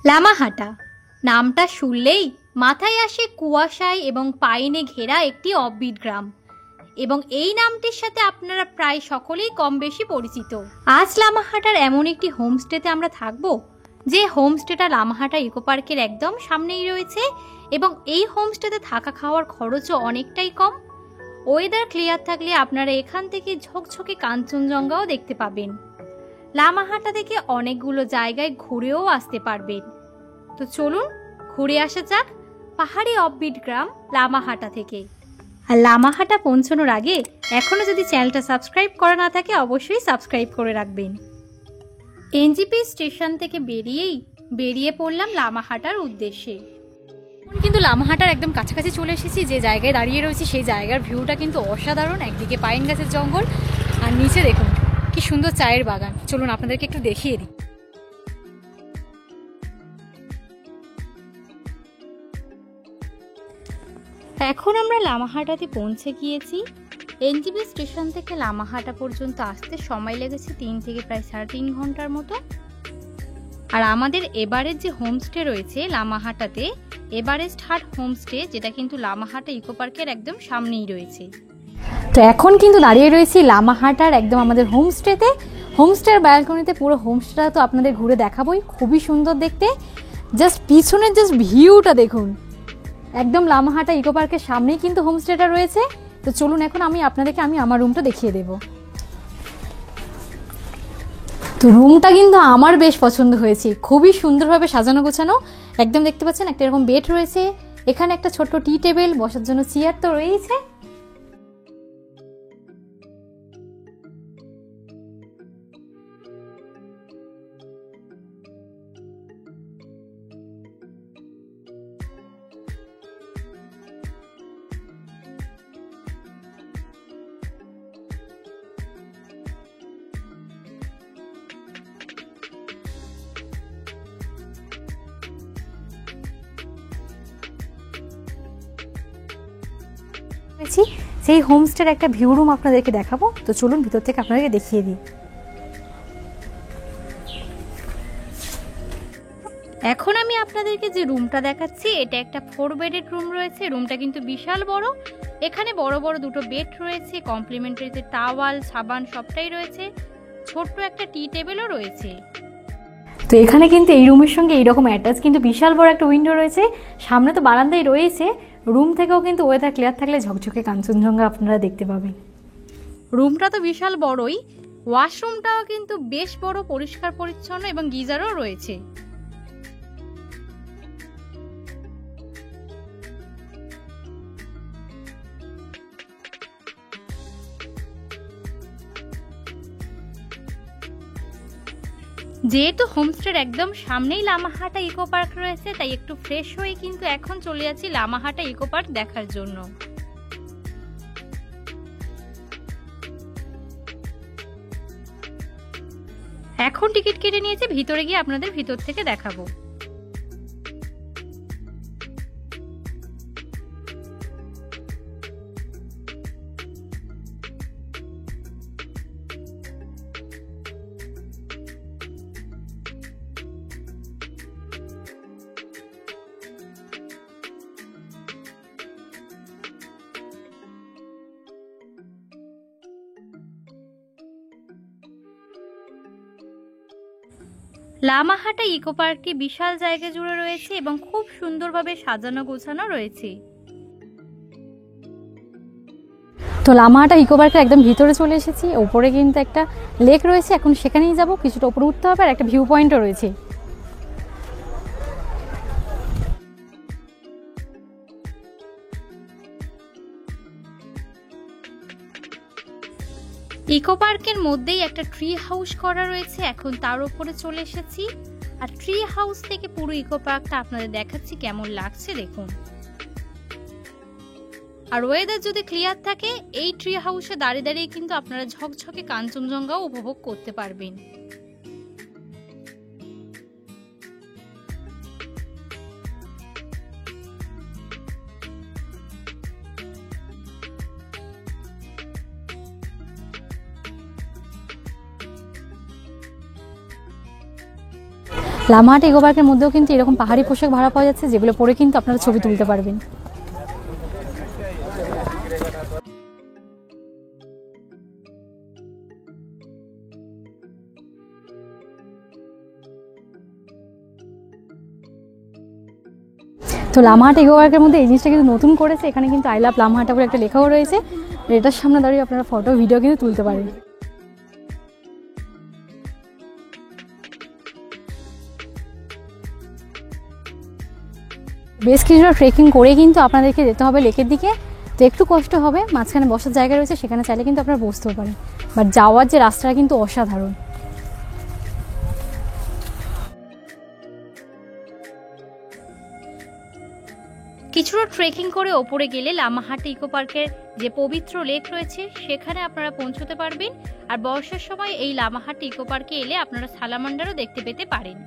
লামাহাটা নামটা শুনলেই মাথায় আসে কুয়াশায় এবং পাইনে ঘেরা একটি অব্বিট গ্রাম, এবং এই নামটির সাথে আপনারা প্রায় সকলেই কম বেশি পরিচিত। আজ লামাহাটার এমন একটি হোমস্টেতে আমরা থাকব, যে হোমস্টেটা লামাহাটা ইকো পার্কের একদম সামনেই রয়েছে, এবং এই হোমস্টেতে থাকা খাওয়ার খরচও অনেকটাই কম। ওয়েদার ক্লিয়ার থাকলে আপনারা এখান থেকে ঝকঝকে কাঞ্চনজঙ্ঘাও দেখতে পাবেন। লামাহাটা থেকে অনেকগুলো জায়গায় ঘুরেও আসতে পারবেন। তো চলুন ঘুরে আসা যাক পাহাড়ি অব্বিট গ্রাম লামাহাটা থেকে। আর লামাহাটা পৌঁছানোর আগে এখনও যদি চ্যানেলটা সাবস্ক্রাইব করা না থাকে অবশ্যই সাবস্ক্রাইব করে রাখবেন। এনজিপি স্টেশন থেকে বেরিয়ে পড়লাম লামাহাটার উদ্দেশ্যে। কিন্তু লামাহাটার একদম কাছাকাছি চলে এসেছি। যে জায়গায় দাঁড়িয়ে রয়েছি সেই জায়গার ভিউটা কিন্তু অসাধারণ। একদিকে পাইন গাছের জঙ্গল আর নিচে দেখুন কি সুন্দর চায়ের বাগান। চলুন আপনাদেরকে একটু দেখিয়ে দিই। এখন আমরা লামাহাটাতে পৌঁছে গিয়েছি। এনজিপি স্টেশন থেকে লামাহাটা পর্যন্ত আসতে সময় লেগেছে 3 থেকে প্রায় 3.5 ঘন্টার মতো। আর আমাদের এবারের যে হোমস্টে রয়েছে লামাহাটাতে, এভারেস্ট হাট হোমস্টে, যেটা কিন্তু লামাহাটা ইকো পার্কের একদম সামনেই রয়েছে। তো এখন কিন্তু দাঁড়িয়ে রয়েছি লামাহাটার একদম আমাদের হোমস্টেতে। হোমস্টের ব্যালকনিতে পুরো হোমস্টেটা তো আপনাদের ঘুরে দেখাবোই, খুবই সুন্দর দেখতে। জাস্ট পিছনের জাস্ট ভিউটা দেখুন, একদম লামাহাটা ইকো পার্কের সামনেই কিন্তু হোমস্টেটা রয়েছে। তো চলুন এখন আমি আপনাদেরকে আমার রুমটা দেখিয়ে দেব। তো রুমটা কিন্তু আমার বেশ পছন্দ হয়েছে, খুবই সুন্দরভাবে সাজানো গোছানো। একদম দেখতে পাচ্ছেন একটা এরকম বেড রয়েছে, এখানে একটা ছোট্ট টি টেবিল, বসার জন্য চেয়ার তো রয়েছে। সেই হোমস্টের একটা ভিউ রুম আপনাদেরকে দেখাবো। তো চলুন ভিতর থেকে আপনাদেরকে দেখিয়ে দিই। এখন আমি আপনাদেরকে যে রুমটা দেখাচ্ছি এটা একটা 4 বেডেড রুম রয়েছে। রুমটা কিন্তু বিশাল বড়। এখানে বড় বড় দুটো বেড রয়েছে, কমপ্লিমেন্টারি টাওয়াল, সাবান সবটাই রয়েছে। ছোট্ট একটা টি টেবিলও রয়েছে। তো এখানে কিন্তু এই রুমের সঙ্গে এইরকম অ্যাটাচ কিন্তু বিশাল বড় একটা উইন্ডো রয়েছে। সামনে তো বারান্দাই রয়েছে। রুম থেকেও কিন্তু ওয়েদার ক্লিয়ার থাকলে ঝকঝকে কাঞ্চনজঙ্ঘা আপনারা দেখতে পাবেন। রুমটা তো বিশাল বড়ই, ওয়াশরুমটাও কিন্তু বেশ বড়, পরিষ্কার পরিচ্ছন্ন এবং গিজারও রয়েছে। যেহেতু হোমস্টের একদম সামনেই লামাহাটা ইকো পার্ক রয়েছে, তাই একটু ফ্রেশ হয়ে কিন্তু এখন চলে যাচ্ছি লামাহাটা ইকো পার্ক দেখার জন্য। এখন টিকিট কেটে নিয়েছে, ভিতরে গিয়ে আপনাদের ভিতর থেকে দেখাবো। লামাহাটা ইকো পার্কটি বিশাল জায়গা জুড়ে রয়েছে এবং খুব সুন্দরভাবে সাজানো গোছানো রয়েছে। তো লামাহাটা ইকো পার্কের একদম ভিতরে চলে এসেছি। উপরে কিন্তু একটা লেক রয়েছে, এখন সেখানেই যাব। কিছুটা উপরে উঠতে হবে, আর একটা ভিউ পয়েন্টও রয়েছে। ইকো পার্কের মধ্যেই একটা ট্রি হাউস করা রয়েছে, এখন তার উপরে চলে এসেছি। আর ট্রি হাউস থেকে পুরো ইকো পার্কটা আপনাদের দেখাচ্ছি কেমন লাগছে দেখুন। আর ওয়েদার যদি ক্লিয়ার থাকে এই ট্রি হাউসে দাঁড়িয়ে দাঁড়িয়ে কিন্তু আপনারা ঝকঝকে কাঞ্চনজঙ্ঘাও উপভোগ করতে পারবেন। লামাহাট ইকো পার্কের মধ্যেও কিন্তু এরকম পাহাড়ি পোশাক ভাড়া পাওয়া যাচ্ছে, যেগুলো পরে কিন্তু আপনারা ছবি তুলতে পারবেন। তো লামাহাট ইকো পার্কের মধ্যে এই জিনিসটা কিন্তু নতুন করেছে, এখানে কিন্তু আই লাভ লামাহাট বলে একটা লেখাও রয়েছে। এটার সামনে দাঁড়িয়ে আপনারা ফটো ভিডিও কিন্তু তুলতে পারেন। বেশ কিছুটা ট্রেকিং করে কিন্তু আপনাদেরকে যেতে হবে লেকের দিকে। তো একটু কষ্ট হবে, মাঝখানে বসার জায়গা রয়েছে, সেখানে চাইলে কিন্তু আপনারা বসতেও পারেন, বাট যাওয়ার যে রাস্তাটা কিন্তু অসাধারণ। কিছুটা ট্রেকিং করে ওপরে গেলে লামাহাট ইকো পার্কের যে পবিত্র লেক রয়েছে সেখানে আপনারা পৌঁছতে পারবেন। আর বর্ষার সময় এই লামাহাট ইকো পার্কে এলে আপনারা সালামান্ডারও দেখতে পেতে পারেন।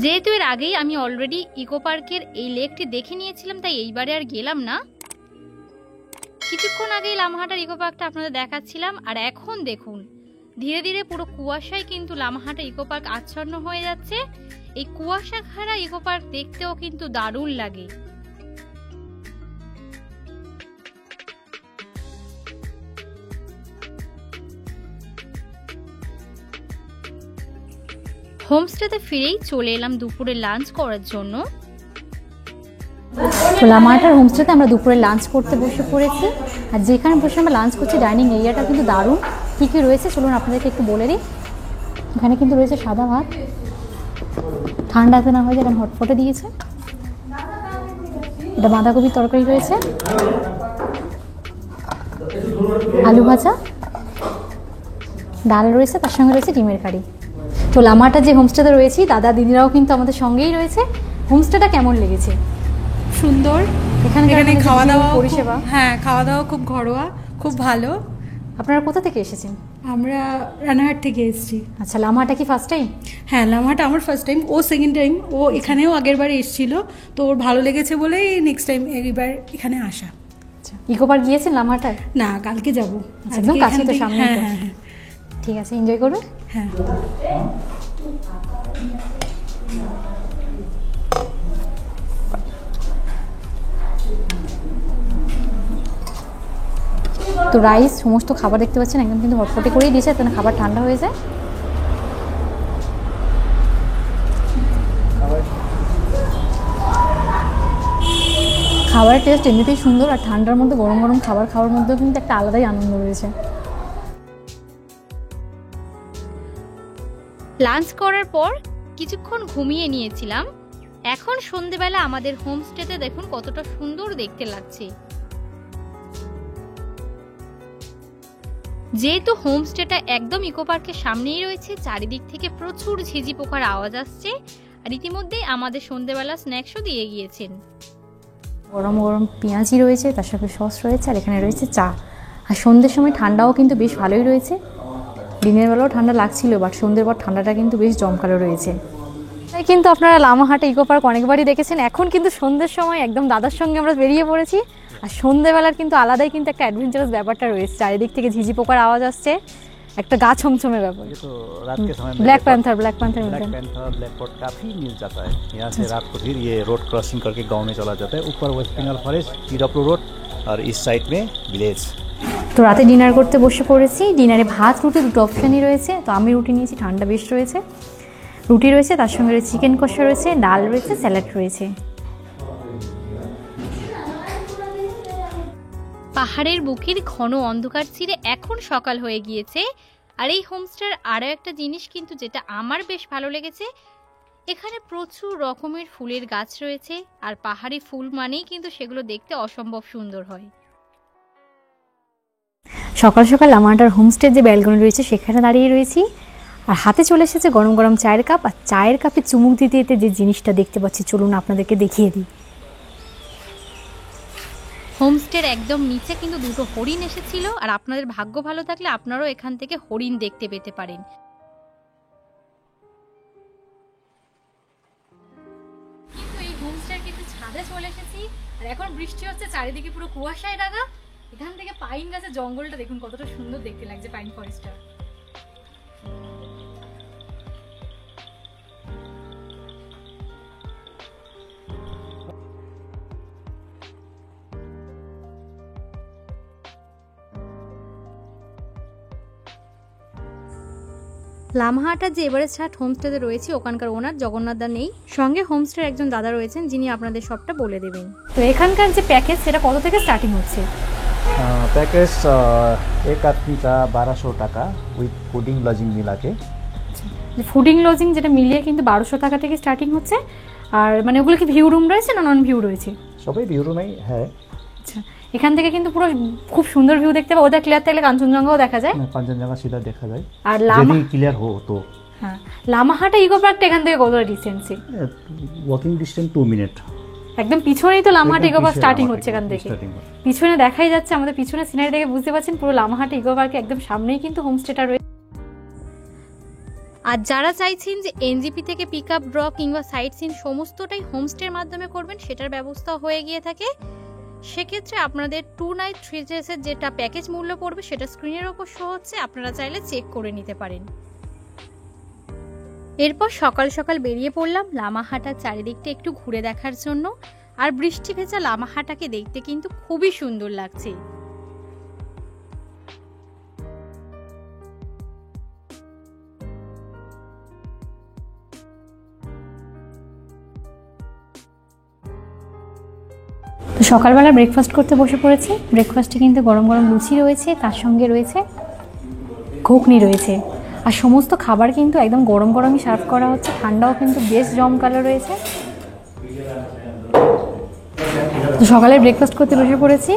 যেহেতু এর আগেই আমি অলরেডি ইকো পার্কের এই লেকটি দেখে নিয়েছিলাম, তাই এইবারে আর গেলাম না। কিছুক্ষণ আগেই লামাহাটার ইকো পার্কটা আপনাদের দেখাচ্ছিলাম, আর এখন দেখুন ধীরে ধীরে পুরো কুয়াশায় কিন্তু লামাহাটা ইকো পার্ক আচ্ছন্ন হয়ে যাচ্ছে। এই কুয়াশা ঘেরা ইকো পার্ক দেখতেও কিন্তু দারুণ লাগে। হোমস্টেতে ফিরেই চলে এলাম দুপুরে লাঞ্চ করার জন্য। তো লামাহাটার হোমস্টেতে আমরা দুপুরে লাঞ্চ করতে বসে পড়েছি, আর যেখানে বসে আমরা লাঞ্চ করছি ডাইনিং এরিয়াটা কিন্তু দারুণ। কী কী রয়েছে চলুন আপনাদেরকে একটু বলে দিই। এখানে কিন্তু রয়েছে সাদা ভাত, ঠান্ডাতে না হয়ে যায় এখানে হটপটে দিয়েছে। এটা বাঁধাকপির তরকারি রয়েছে, আলু ভাজা, ডাল রয়েছে, তার সঙ্গে রয়েছে ডিমের কারি। তো লামাহাটার যে হোমস্টেতে রয়েছি দাদা দিদিরাও কিন্তু আমাদের সঙ্গেই রয়েছে। হোমস্টেটা কেমন লেগেছে? সুন্দর। এখানে খাওয়া দাওয়া পরিষেবা, হ্যাঁ খাওয়া দাওয়া খুব ঘরোয়া, খুব ভালো। আপনারা কোথা থেকে এসেছেন? আমরা রানাঘাট থেকে এসেছি। আচ্ছা, লামাহাটা কি ফার্স্ট টাইম? হ্যাঁ, লামাহাট আমার ফার্স্ট টাইম, ও সেকেন্ড টাইম। ও এখানেও আগের বার এসেছিল, তো ওর ভালো লেগেছে বলেই নেক্সট টাইম এবার এখানে আসা। আচ্ছা, ইকো পার্ক গিয়েছেন লামাহাটার? না, কালকে যাবো। একদম কাছে তো, সামনে। হ্যাঁ হ্যাঁ হ্যাঁ, ঠিক আছে, এনজয় করবে। হ্যাঁ। তো রাইস সমস্ত খাবার দেখতে পাচ্ছেন একদম কিন্তু হটপটে করেই দিয়েছে, তাহলে খাবার ঠান্ডা হয়ে যায়। খাবারের টেস্ট এমনিতেই সুন্দর, আর ঠান্ডার মধ্যে গরম গরম খাবার খাওয়ার মধ্যেও কিন্তু একটা আলাদাই আনন্দ রয়েছে। লাঞ্চ করার পর কিছুক্ষণ ঘুমিয়ে নিয়েছিলাম। এখন সন্ধেবেলা আমাদের হোমস্টেতে দেখুন কতটা সুন্দর দেখতে লাগছে। যেহেতু হোমস্টেটা একদম ইকো পার্কের সামনেই রয়েছে, চারিদিক থেকে প্রচুর ঝিঝি পোকার আওয়াজ আসছে, আর ইতিমধ্যেই আমাদের সন্ধেবেলা স্ন্যাক্সও দিয়ে গিয়েছেন। গরম গরম পেঁয়াজি রয়েছে, তার সাথে সস রয়েছে, আর এখানে রয়েছে চা। আর সন্ধ্যের সময় ঠান্ডাও কিন্তু বেশ ভালোই রয়েছে। দিনের বেলাও ঠান্ডা লাগছিল, বাট সন্ধ্যের পর ঠান্ডাটা কিন্তু বেশ জমকালো রয়েছে। তাই কিন্তু আপনারা লামাহাটা ইকো পার্ক অনেকবারই দেখেছেন। এখন কিন্তু সন্ধ্যের সময় একদম দাদার সঙ্গে আমরা বেরিয়ে পড়েছি, আর সন্ধ্যেবেলার কিন্তু আলাদাই কিন্তু একটা অ্যাডভেঞ্চারাস ব্যাপারটা রয়েছে। চারিদিক থেকে ঝিঝি পোকার আওয়াজ আসছে, একটা গা ছমছমে ব্যাপার। Black panther black panther black pot काफ़ी मिल जाता है यहाँ से। रात को फिर ये रोड क्रॉसिंग करके गांव में चला जाता है। ऊपर west Bengal forest, TW road, और इस साइड में विलेज। তো রাতে ডিনার করতে বসে পড়েছি। ডিনারে ভাত রুটি দুটো অপশানই রয়েছে। তো আমি রুটি নিয়েছি, ঠান্ডা বেশ রয়েছে। রুটি রয়েছে, তার সঙ্গে রয়েছে চিকেন কষা রয়েছে, ডাল রয়েছে, স্যালাড রয়েছে। পাহাড়ের বুকের ঘন অন্ধকার ছিঁড়ে এখন সকাল হয়ে গিয়েছে। আর এই হোমস্টের আরও একটা জিনিস কিন্তু যেটা আমার বেশ ভালো লেগেছে, এখানে প্রচুর রকমের ফুলের গাছ রয়েছে, আর পাহাড়ি ফুল মানেই কিন্তু সেগুলো দেখতে অসম্ভব সুন্দর হয়। সকাল সকাল লামাহাটার হোমস্টের যে ব্যালকনি রয়েছে সেখানে দাঁড়িয়ে রয়েছি, আর হাতে চলে এসেছে গরম গরম চায়ের কাপ। আর চায়ের কাপে চুমুক দিতে দিতে যে জিনিসটা দেখতে পাচ্ছি চলুন আপনাদেরকে দেখিয়ে দিই। হোমস্টের একদম নিচে কিন্তু দুটো হরিণ এসেছিল, আর আপনাদের ভাগ্য ভালো থাকলে আপনারাও এখান থেকে হরিণ দেখতে পেতে পারেন। কিন্তু এই হোমস্টের কিন্তু ছাদে চলে এসেছি, আর এখন বৃষ্টি হচ্ছে, চারিদিকে পুরো কুয়াশায় ঢাকা। এখান থেকে পাইন গাছের জঙ্গলটা দেখুন কতটা সুন্দর দেখতে লাগছে, পাইন ফরেস্টটা। লামাহাটার যে এভারেস্ট হাট হোমস্টেতে রয়েছে ওখানকার ওনার জগন্নাথ দা নেই, সঙ্গে হোমস্টের একজন দাদা রয়েছেন যিনি আপনাদের সবটা বলে দেবেন। তো এখানকার যে প্যাকেজ সেটা কত থেকে স্টার্টিং হচ্ছে? पैकेज एक आदमी का 1200 টাকা উইথ ফুডিং লজিং মিলাকে। ফুডিং লজিং যেটা মিলিয়ে কিন্তু 1200 টাকা থেকে স্টার্টিং হচ্ছে। আর মানে ওগুলো কি ভিউ রুম রয়েছে না নন ভিউ রয়েছে? সবই ভিউ রুমেই হ্যাঁ। আচ্ছা, এখান থেকে কিন্তু পুরো খুব সুন্দর ভিউ দেখতে পাবো। ওটা ক্লিয়ার থাকলে কাঞ্চনজঙ্ঘাও দেখা যায়। কাঞ্চনজঙ্ঘা সিধা দেখা যায় আর যদি ক্লিয়ার হো তো। হ্যাঁ, লামাহাটা ইকো পার্কটা এখান থেকে কতটা ডিস্টেন্সে? Walking distance 2 minute. একদম পিছনেই তো লামাহাটা ইকো পার্ক স্টার্টিং হচ্ছে এখান থেকে। পিছনে দেখাই যাচ্ছে, আমাদের পিছনে সিনারি দেখে বুঝতে পারছেন পুরো লামাহাটা ইকো পার্কে একদম সামনেই কিন্তু হোমস্টেটা রয়েছে। আর যারা চাইছেন যে এনজিপি থেকে পিক আপ ড্রপ কিংবা সাইট সিন সমস্তটাই হোমস্টের মাধ্যমে করবেন, সেটার ব্যবস্থা হয়ে গিয়ে থাকে। সেক্ষেত্রে আপনাদের 2 নাইট 3 ডেজের যেটা প্যাকেজ মূল্য পড়বে সেটা স্ক্রিনের ওপর শো হচ্ছে, আপনারা চাইলে চেক করে নিতে পারেন। এরপর সকাল সকাল বেরিয়ে পড়লাম লামাহাটার চারিদিকটা একটু ঘুরে দেখার জন্য। আর বৃষ্টি ভেজা লামাহাটাকে দেখতে কিন্তু খুবই সুন্দর লাগছে। তো সকালবেলা ব্রেকফাস্ট করতে বসে পড়েছি। ব্রেকফাস্টে কিন্তু গরম গরম লুচি রয়েছে, তার সঙ্গে রয়েছে ঘুগনি রয়েছে। আর সমস্ত খাবার কিন্তু একদম গরম গরমই সার্ভ করা হচ্ছে, ঠান্ডাও কিন্তু বেশ জমকালো রয়েছে। তো সকালে ব্রেকফাস্ট করতে বসে পড়েছি।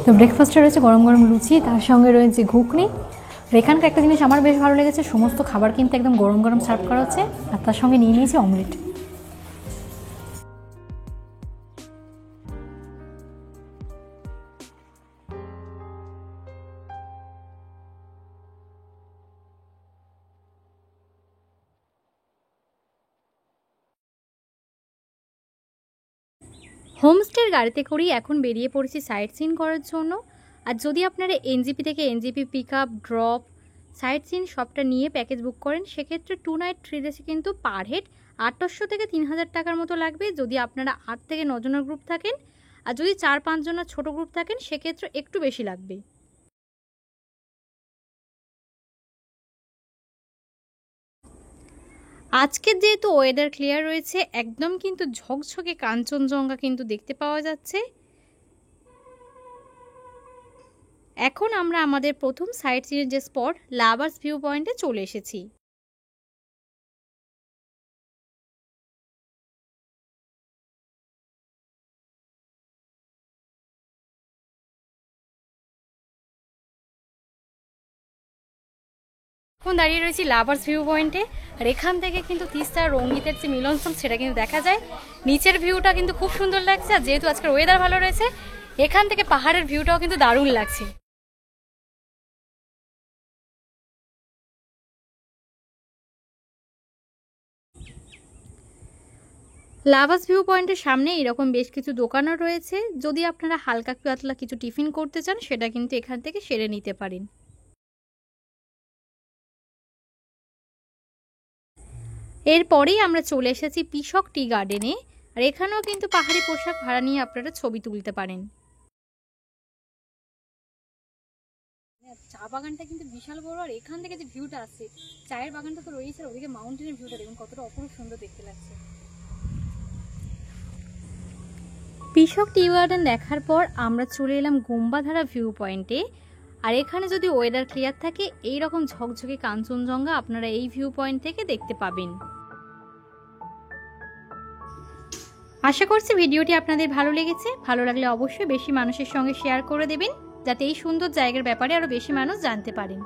তো ব্রেকফাস্টে রয়েছে গরম গরম লুচি, তার সঙ্গে রয়েছে ঘুগনি। আর এখানকার একটা জিনিস আমার বেশ ভালো লেগেছে, সমস্ত খাবার কিন্তু একদম গরম গরম সার্ভ করা হচ্ছে। আর তার সঙ্গে নিয়ে নিয়েছি অমলেট। হোমস্টের গাড়িতে করেই এখন বেরিয়ে পড়েছি সাইট সিন করার জন্য। আর যদি আপনারা এনজিপি থেকে NJP pick up drop sight seen সবটা নিয়ে প্যাকেজ বুক করেন, সেক্ষেত্রে 2 নাইট 3 ডেজে কিন্তু পার হেড 800 থেকে 3000 টাকার মতো লাগবে যদি আপনারা 8 থেকে 9 জনের গ্রুপ থাকেন। আর যদি 4-5 জনের ছোটো গ্রুপ থাকেন সেক্ষেত্রে একটু বেশি লাগবে। আজকের যেহেতু ওয়েদার ক্লিয়ার রয়েছে, একদম কিন্তু ঝকঝকে কাঞ্চনজঙ্ঘা কিন্তু দেখতে পাওয়া যাচ্ছে। এখন আমরা আমাদের প্রথম সাইট সিনের যে স্পট লাভার্স ভিউ পয়েন্টে চলে এসেছি। এখন দাঁড়িয়ে রয়েছি লাভার্স ভিউ পয়েন্টে। আর এখান থেকে কিন্তু তিস্তা রঙ্গিতের যে মিলনস্থল সেটা কিন্তু দেখা যায়। নিচের ভিউটা কিন্তু খুব সুন্দর লাগছে। আর যেহেতু আজকের ওয়েদার ভালো রয়েছে, এখান থেকে পাহাড়ের ভিউটাও কিন্তু দারুণ লাগছে। লাভার্স ভিউ পয়েন্টের সামনে এরকম বেশ কিছু দোকানও রয়েছে। যদি আপনারা হালকা পাতলা কিছু টিফিন করতে চান সেটা কিন্তু এখান থেকে সেরে নিতে পারেন। এরপরেই আমরা চলে এসেছি পিশক টি গার্ডেনে। আর এখানেও কিন্তু পাহাড়ি পোশাক ভাড়া নিয়ে আপনারা ছবি তুলতে পারেন। চা বাগানটা কিন্তু বিশাল বড়। আর এখান থেকে যে ভিউটা আসছে, চায়ের বাগানটা তো রয়েছে, আর ওদিকে মাউন্টেনের ভিউটা দেখুন কতটা অপরূপ সুন্দর দেখতে লাগছে। পিশক টি গার্ডেন দেখার পর আমরা চলে এলাম গুম্বাধারা ভিউ পয়েন্টে। আর এখানে যদি ওয়েদার ক্লিয়ার থাকে এই রকম ঝকঝকে কাঞ্চনজঙ্ঘা আপনারা এই ভিউ পয়েন্ট থেকে দেখতে পাবেন। আশা করছি ভিডিওটি আপনাদের ভালো লেগেছে। ভালো লাগলে অবশ্যই বেশি মানুষের সঙ্গে শেয়ার করে দেবেন, যাতে এই সুন্দর জায়গার ব্যাপারে আরও বেশি মানুষ জানতে পারেন।